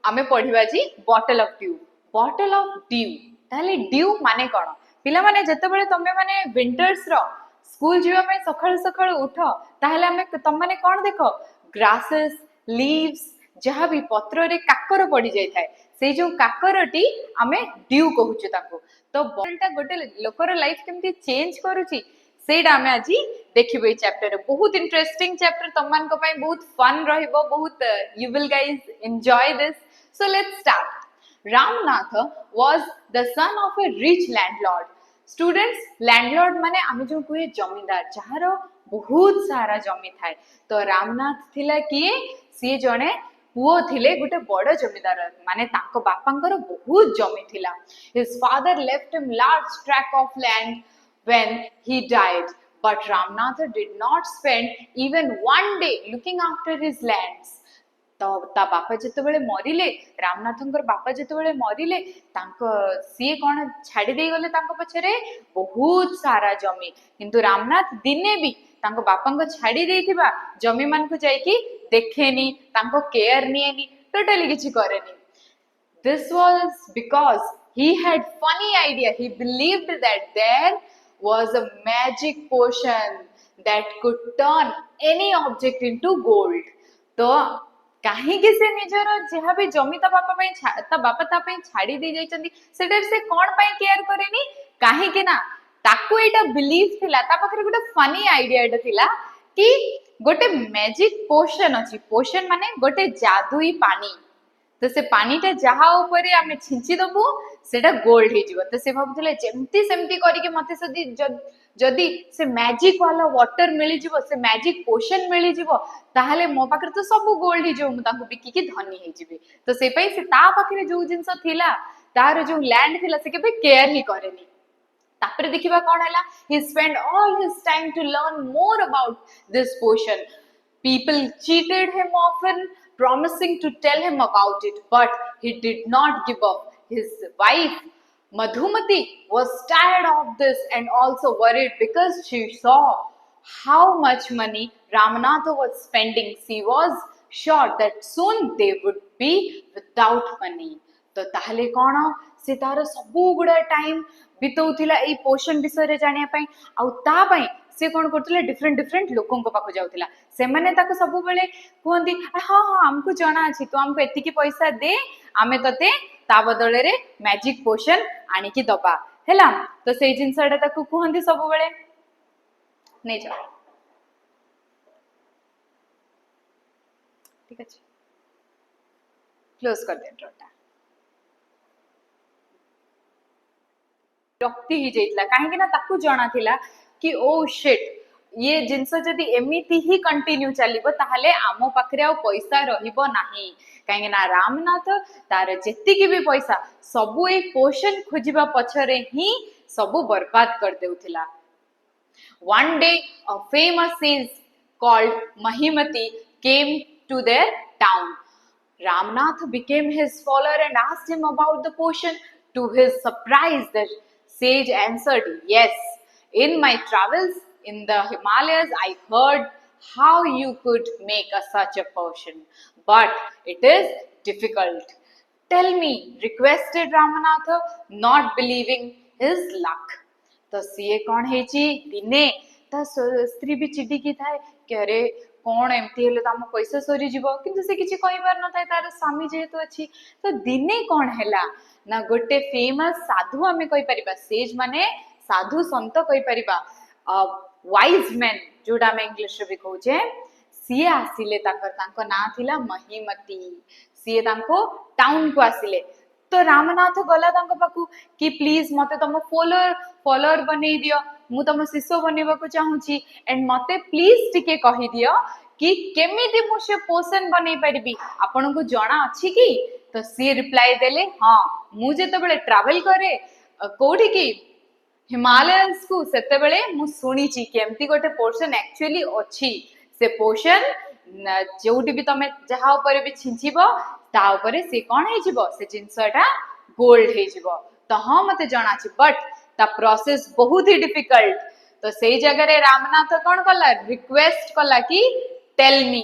आमे पढ़िबा जी bottle of dew. Bottle of dew ताले ड्यू माने कोन? पिला माने जेतेबेले तमे माने विंटर्स रो स्कूल जीवा में सखळ सखळ उठ ताहले आमे तम माने कोन देखो ग्रासेस लीव्स जहाँ भी पत्र रे काकर पड़ी जाय थाए से जो काकरटी आमे ड्यू कहूछु ताको। तो बॉटलटा गोटे लोकर लाइफ केमती चेंज करूची सेटा आमे आजी देखिबो ए चैप्टर। बहुत इंटरेस्टिंग चैप्टर तम मान को पई बहुत फन रहिबो बहुत you will guys enjoy this. So let's start. Ramnath was the son of A rich landlord. Students landlord माने आमे जो कोई जमींदार जहार बहुत सारा जमी थाए। तो रामनाथ थिला किए सी जणे पुओ थिले गोटे बड़ जमीदार माने ताको बापांकर बहुत जमी थिला। His father left him large tract of land when he died, but Ramnath did not spend even one day looking after his lands. तो ता बापा जेतेबेले मरिले रामनाथंकर बापा जेतेबेले मरिले तांको सी कोन छाडी देई गले तांको पछरे बहुत सारा जमी किंतु रामनाथ दिने भी तांको बापांको छाडी देइथिबा जमी मान को जाई कि देखेनी तांको केयर निएनी टोटली किछि करेनी। This was because he had funny idea. He believed that there was a magic potion that could turn any object into gold. तो कहीं से निजर जहाँ भी जमी ता बापा ता पई छाड़ी दे जाइचंदी सेटा से कोन पई केयर करेनी काहे कि ना ताको एटा बिलीव थिला ता पाखरे गोटे फनी आइडिया एटा थिला कि गोटे मैजिक पोशन अछि। पोशन माने गोटे जादुई पानी। तो से पानीटा जहा ऊपर आमे छिंची दबु सेटा गोल्ड हे जिवो। तो से भाबुतले जेमती सेमती करी के मते सदी जदी से मैजिक वाला वाटर मिली जिवो से मैजिक पोशन मिली जिवो ताहले मो पाखरे तो सब गोल्ड हे जिवो मु तांको बिकी के धनी हे जिवे। तो से पई से ता पाखरे जो जिंस थिला तार जो लैंड थिला से केबे केयर ही करेनी। तापरे देखिबा कोन हला he spent all his time to learn more about this potion. People cheated him often, promising to tell him about it, but he did not give up. His wife Madhumati was tired of this and also worried because she saw how much money Ramanatha was spending. She was sure that soon they would be without money. तो ताहले कोन से तार सबु गुडा time बितौथिला ए पोषण विषय रे जानिया पई आ ता पई से कोन करथिला डिफरेंट डिफरेंट लोकों को पाखु जाउथिला से माने ताको सबु बेले कोहंदी हां हां हमको जाना अछि तो हमको एतिकी पैसा दे आमे तते ता बदले रे मैजिक पोषण आनी की दबा हैला। तो से जिंसडा ताको कोहंदी सबु बेले नै जा ठीक अछि क्लोज कर दे ड्रॉटा रक्ति ही जाइतला काहे ना ताकू जाना थिला कि ओ शिट ये जिंस जदी एमिति ही कंटिन्यू चलिबो ताहले आमो पाखरे आ पैसा रहिबो नाही। काहे ना रामनाथ तार जेति की भी पैसा सबु ए पोषण खोजिबा पछरे ही सबु बर्बाद कर देउथिला। One day a famous sage called Mahimati came to their town. Ramnath became his follower and asked him about the potion. To his surprise, the sage answered, "Yes, in my travels in the Himalayas, I heard how you could make such a potion, but it is difficult. Tell me," requested Ramanatha, not believing his luck. तो CA कौन है जी दिने ता स्त्री भी चिडी की थाए कि अरे कौन एमती हेले ताम पैसा सरी जीवो किंतु से किछि कहि पार न थाए तार स्वामी जेहेतु अछि। तो दिने कौन हैला ना गोटे फेमस साधु हमें कहि परिबा सेज माने साधु संत कहि परिबा वाइज मैन जोडा में इंग्लिश रे भी कहूचे सीए आसिले तांको ना थिला महिमती सीए तांको टाउन को आसिले। तो रामनाथ गला तांको पाकू कि प्लीज मते तम फॉलोअर बनै दियो मु तम शिष्य बनेबा को चाहूची एंड मते प्लीज टिके कहि दियो कि केमिति मु से पोषण बनै परिबी आपन को जणा अछि कि। तो सी रिप्लाई देले हां मु जेते बेले ट्रैवल करे कोठी की हिमालयस को सेते बेले मु सुनी ची केमती गोटे पोषण एक्चुअली अछि से पोषण जोटी भी तमे जहा ऊपर भी छिंचिबो ता ऊपर से कोन हे जिवो से जिंसटा गोल्ड हे जिवो। तो हां मते जणा छि बट ता प्रोसेस बहुत ही डिफिकल्ट। तो सेई जगह रे रामनाथ कोन कला रिक्वेस्ट कला कि tell me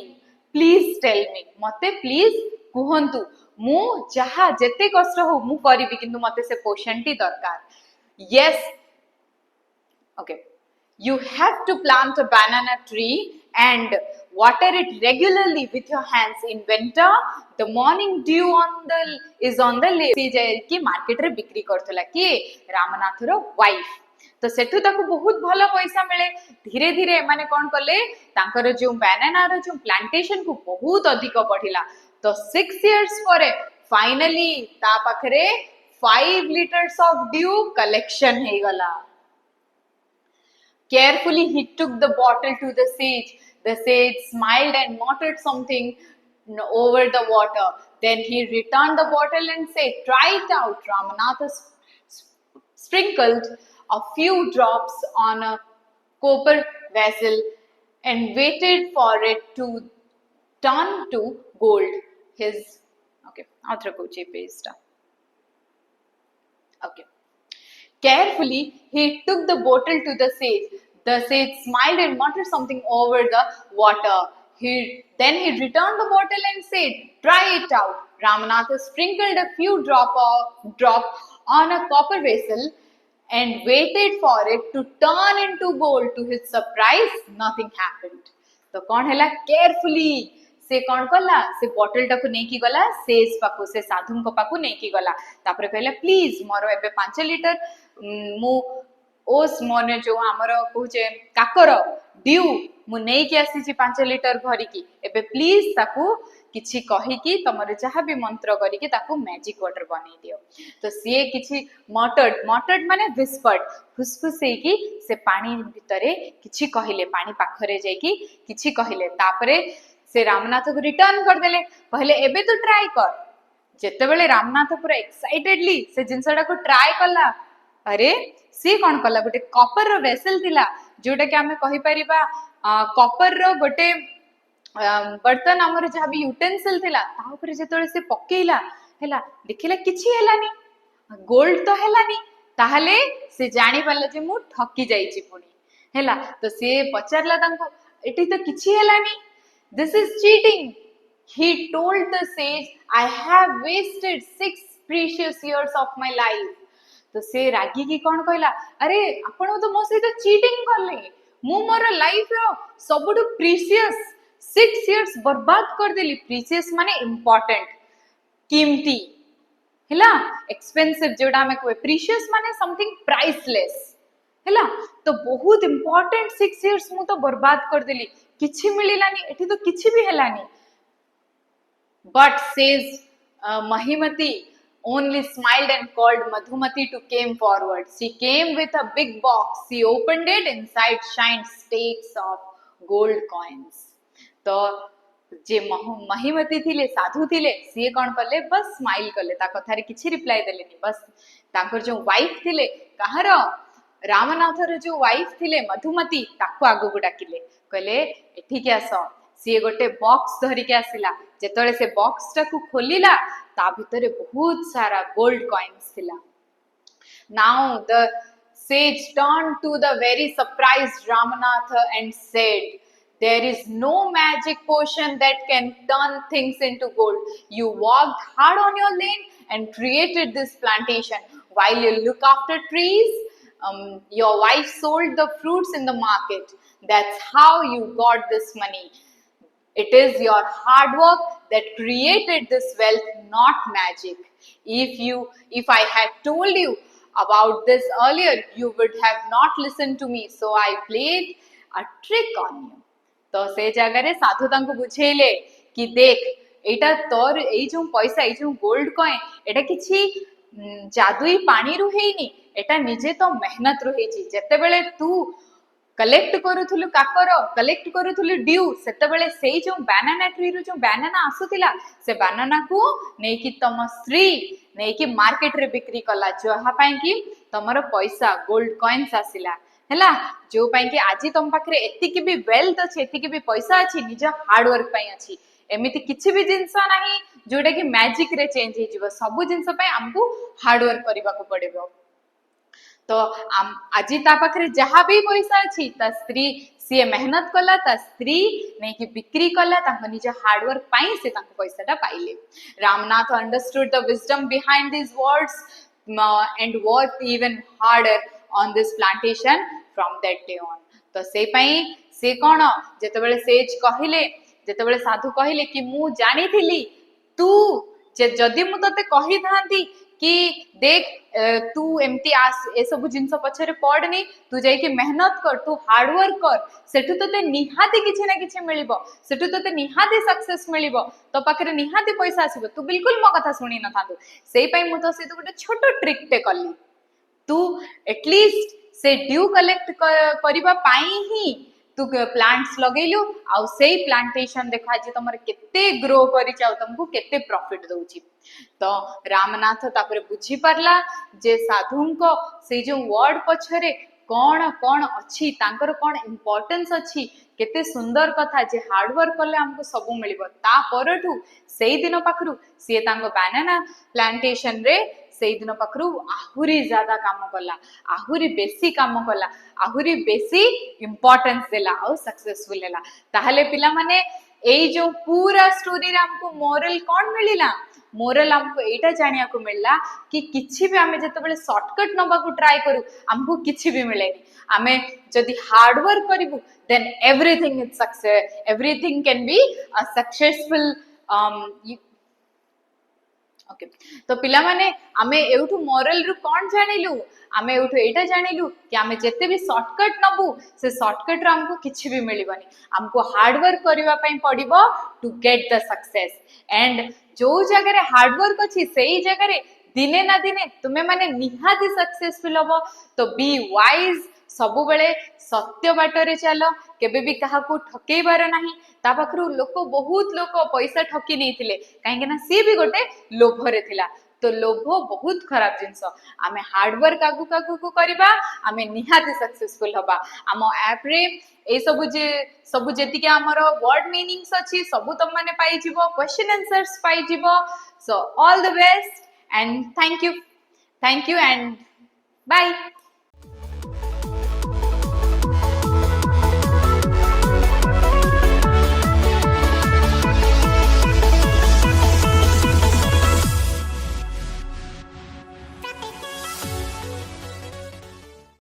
please tell me मते प्लीज कुहंतु मु जहा जेते कष्ट हो मु करिवि किंतु मते से पोषण टी दरकार yes okay you have to plant a banana tree and water it regularly with your hands in winter the morning dew on the is on the leaf से जाय कि मार्केट रे बिक्री करथला कि रामनाथ रो वाइफ तो सेठू ताको बहुत भलो पैसा मिले धीरे धीरे माने कोन करले तांकर जो बनाना रो जो प्लांटेशन को बहुत अधिक बढ़िला तो 6 years परे फाइनली ता पाखरे 5 liters of dew collection हे गला Carefully he took the bottle to the sage. The sage smiled and muttered something over the water. Then he returned the bottle and said, "Try it out." Ramanatha sprinkled a few drops on a copper vessel and waited for it to turn to gold. His author coach page. Okay. Carefully, he took the bottle to the sage. The sage smiled and muttered something over the water. Then he returned the bottle and said, "Try it out." Ramanatha sprinkled a few drop on a copper vessel and waited for it to turn into gold. To his surprise, nothing happened. तो कौन है carefully से कौन कला से bottle टाकू नहीं की गला सेज पाकू से साधु को पाकू नहीं की गला तापरे कहला प्लीज मोर एबे 5 लीटर मु ओस मोने जो हमर कहूचे काकर ड्यू मु नहीं की आसी छी 5 लीटर भरी की एबे प्लीज ताकू किछि कहि की तमरे जहा भी मंत्र करी की ताकू मैजिक वाटर बनै दियो तो सिए किछि मटर्ड माने विस्पर्ड फुसफुसै की से पानी भितरे किछि कहिले पानी पाखरे जाई की किछि कहिले तापरे से रामनाथ को रिटर्न कर देले कहले एबे तो ट्राई कर जेते बेले रामनाथ पूरा एक्साइटेडली से जिंसडा को ट्राई करला अरे सी कोन करला गोटे कॉपर रो वेसल थिला जोटा कि हमें कहि परिबा कॉपर रो गोटे बर्तन हमर जहा भी यूटेंसिल थिला ता ऊपर जेतोले से पकेइला हैला देखिला किछि हेलानी गोल्ड तो हेलानी ताहले से जानि पाले जे मु ठकी जाई छि पुनी हैला तो से पचारला तांको एटी तो किछि हेलानी This is cheating. He told the sage, "I have wasted 6 precious years of my life." तो से रागी की कौन कहला अरे आपण तो मो सहित चीटिंग करले मु मोर लाइफ रो सबुटु प्रीशियस 6 years बर्बाद कर देली प्रीशियस माने इंपोर्टेंट कीमती हैला एक्सपेंसिव जोडा में कोई प्रीशियस माने समथिंग प्राइसलेस हैला तो बहुत इंपोर्टेंट 6 years मु तो बर्बाद कर देली किछि मिलिलानी एठी तो किछि भी हेलानी but says Mahimati only smiled and called Madhumati to came forward. She came with a big box. She opened it. Inside shined stacks of gold coins. तो जे महिमती थिले साधु थिले सी कोन करले बस स्माइल करले ता कथारे किछि रिप्लाई देलेनी बस तांकर जो वाइफ थिले कहार रामनाथर जो वाइफ थिले मधुमती ताको आगु को डाकिले कहले एठी के आस सी गोटे बॉक्स धरि के आसिला जेतळे से बॉक्स टा को खोलिला ता भितरे बहुत सारा गोल्ड कॉइन्स थिला now the sage turned to the very surprised Ramanatha and said, "There is no magic potion that can turn things into gold. You worked hard on your land and created this plantation. While you look after trees, your wife sold the fruits in the market. That's how you got this money. It is your hard work that created this wealth, not magic. If I had told you about this earlier, you would have not listened to me. So I played a trick on you." तो से जगह रे साधु तांको बुझेले कि देख एटा तोर एई जो पैसा एई जो गोल्ड कॉइन एटा किछि जादुई पानी रु हेइनी एटा निजे तो मेहनत रु हेछि जते बेले तू कलेक्ट करूथुलु काकर कलेक्ट करूथुलु ड्यू सेते बेले सेई जो बनाना ट्री रु जो बनाना आसुतिला से बनाना को नै कि तम स्त्री नै कि मार्केट रे बिक्री कला जहा पई कि तमरो पैसा गोल्ड कॉइन्स आसिला हैला जो पई कि आजि तम पाखरे एति कि भी वेल्थ अछि एति कि भी पैसा अछि निज हार्ड वर्क पई अछि एमिति किछि भी जिंस नाही जोडा कि मैजिक रे चेंज हे जिवो सब जिंस पई हमकु हार्ड वर्क करबा को पड़िबो तो आज ता पाखरे जहाँ भी पैसा अच्छी ता स्त्री सी मेहनत कला ता स्त्री नहीं कि बिक्री कला निज हार्डवर्क पाई से पैसा पाइले Ramnath understood the wisdom behind this words and work even harder on this plantation from that day on तो से कौन जेतेबेले सेज कहले जेतेबेले साधु कहले कि मु जानी थिली तू जदि मु तते कही थांती कि देख तू एमती आस ए सब जिनस पछरे पड़नी तू जाई मेहनत कर तू हार्डवर्क कर सेठु तते निहाती किछि ना किछि मिलिबो सेठु तते निहाती सक्सेस मिलिबो तो पाखरे निहाती पैसा आसीबो तू बिल्कुल मो कथा सुनी न थांतु सेई पई मु तो से गोटे छोटो ट्रिक टे कली तू एटलीस्ट से ड्यू कलेक्ट करबा पाई ही तू प्लांट्स लगेलु आउ सेई प्लांटेशन देखा जे तमर केते ग्रो करि चाउ तुमको केते प्रॉफिट दउची तो रामनाथ तापरे बुझी परला जे साधुंको से जो वर्ड पछरे कौन कौन अच्छी तांकर कौन इम्पोर्टेंस अच्छी केते सुंदर कथा जे हार्ड वर्क कले हमको सब मिलिबो ता परठू सेई दिन पाखरु से तांको बनाना प्लांटेशन रे से दिन पाखरु आहुरी ज्यादा काम कला आहुरी बेसी काम कला आहुरी बेसी इम्पोर्टेंस देला और सक्सेसफुल हैला ताहले पिला माने एई जो पूरा स्टोरी रे हमको मोरल कौन मिलिला मोरल हमको एटा जानिया को मिलला कि किछि भी हमें जते बेले शॉर्टकट नबा को ट्राई करू हमको किछि भी मिलेनी हमें जदि हार्ड वर्क करिवु then everything is success everything can be a successful okay तो पिला माने आमे एउठु मोरल रु कोन जानिलु आमे एउठु एटा जानिलु कि आमे जते भी शॉर्टकट नबु से शॉर्टकट रा हमको किछि भी मिलिबनी हमको हार्ड वर्क करिवा पई पड़िबो to get the success and जो जगह रे हार्ड वर्क अछि सेही जगह रे दिने ना दिने तुमे माने निहाती सक्सेसफुल हबो तो बी वाइज सबु बेले सत्य बाटरे चलो केबे भी कहा को ठकेबार नाही ता पाखरु लोक बहुत लोक पैसा ठकी नहीं थिले काहे ना सी भी गोटे लोभ रे थिला तो लोभ बहुत खराब जिंस आमे हार्ड वर्क आगु कागु को करबा आमे निहाती सक्सेसफुल हबा आम ऐप रे ए सबु जेति के हमर वर्ड मीनिंग्स अछि सबु तुम माने पाई जिवो क्वेश्चन आंसर्स पाई जिवो so all the best and thank you and bye.